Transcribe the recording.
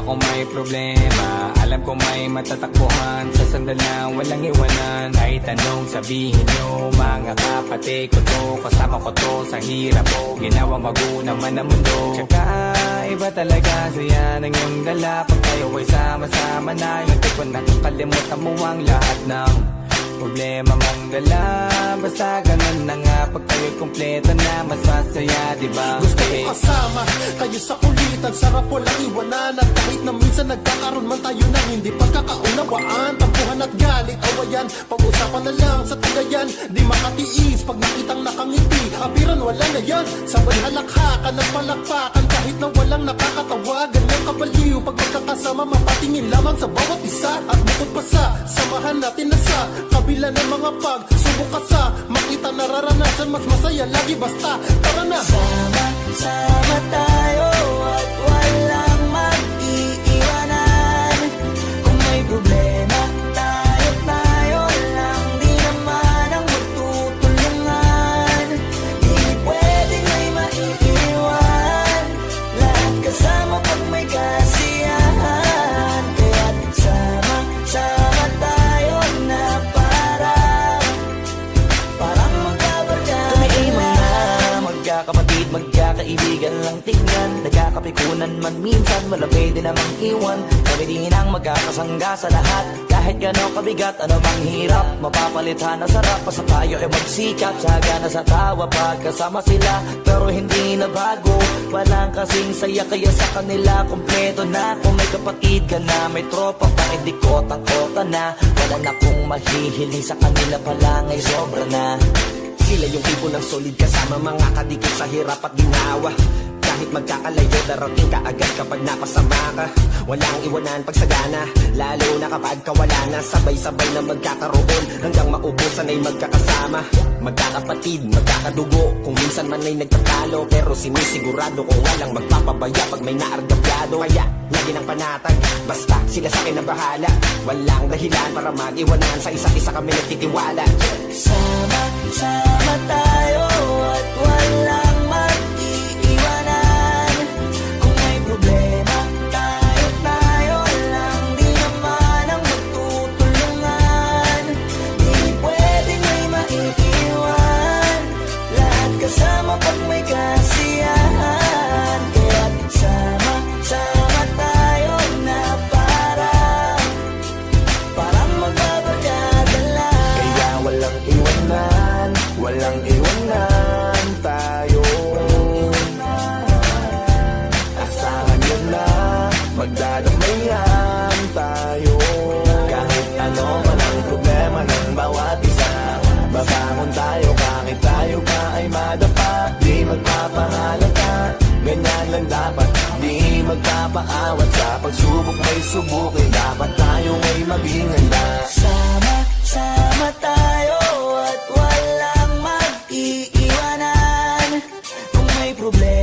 kung may problema. Alam ko may matatakbuhan sa sandal na walang iwanan. Kahit anong sabihin nyo, mga kapatid ko to, kasama ko to sa hirap ko. Ginawa bago naman ang mundo. Tsaka iba talaga saya ng iyong dala. Pag tayo ay sama-sama na, yung tipo nakakalimutan mo ang lahat ng problema mong dala. Basta ganun na nga, pag tayo'y kumpleto na, mas masaya, diba? Gusto ko kasama kayo sa kulitan, sarap walang iwanan. At kahit na minsan nagkakaroon man tayo ng hindi pagkakaunawaan, tampuhan at galit, awayan, pag-usapan na lang sa tagayan. Di makatiis pag nakitang nakangiti, abiran wala na yan. Sabay halakhakan at palakpakan, kahit na walang nakakatawa. Ganyang kabaliw pag magkakasama, mapatingin lamang sa bawat isa. At bukod pa sa samahan natin na sa kabila ng mga pagsubok at sa makita nararanasan, mas masaya lagi basta tara na. Sama tayo at walang mag-iiwanan. Kung may problema, tayo lang, di naman ang magtutulungan. Di pwedeng may maiiwan, lahat kasama pag may kasiyahan. Kaya't sama tayo na parang magkabarkada. Tumiiman na magkakapatid, magkakaibigan lang tingnan. Nagkakapikunan man minsan, wala pwede namang iwan. Kami din ang magkakasangga sa lahat. Kahit gano'ng kabigat, ano bang hirap, mapapalitan na sarap. Basta tayo ay magsikap, sagana sa tawa pagkasama sila. Pero hindi na bago, walang kasing saya. Kaya sa kanila kompleto na. Kung may kapatid ka na, may tropa pa, hindi kota-kota na. Wala na kung mahihiling sa kanila pala, ngay sobra na. Sila yung tipo ng solid kasama, mga kadikit sa hirap at ginawa. Kahit magkakalayo, darating ka agad kapag napasama ka. Walang iwanan pag sagana, lalo na kapag kawala na. Sabay-sabay na magkakaroon, hanggang maubusan ay magkakasama. Magkakapatid, magkakadugo, kung minsan man ay nagtatalo. Pero sinisigurado kung walang magpapabaya pag may naargabyado. Kaya lagi ng panatag, basta sila sa akin na bahala. Walang dahilan para mag-iwanan, sa isa't isa kami nagtitiwala. Sama tayo at walang mag-iiwanan. Kung may problema, tayo lang, di naman ang magtutulungan. Di pwedeng may maiiwan, lahat kasama pag may kasiyahan. Kaya't sama tayo na parang magbabarkada lang. Kaya walang iwanan tayo. Asahan yun na, magdadamayan tayo. Kahit ano man ang problema ng bawat isa, babangon tayo kahit tayo pa ay madapa. Di magpapahalata, ganyan lang dapat. Di magpapaawat, sa pagsubok may subukin. Dapat tayo ay maging handa. Sama tayo at walang mag-iiwanan. Kung may problema,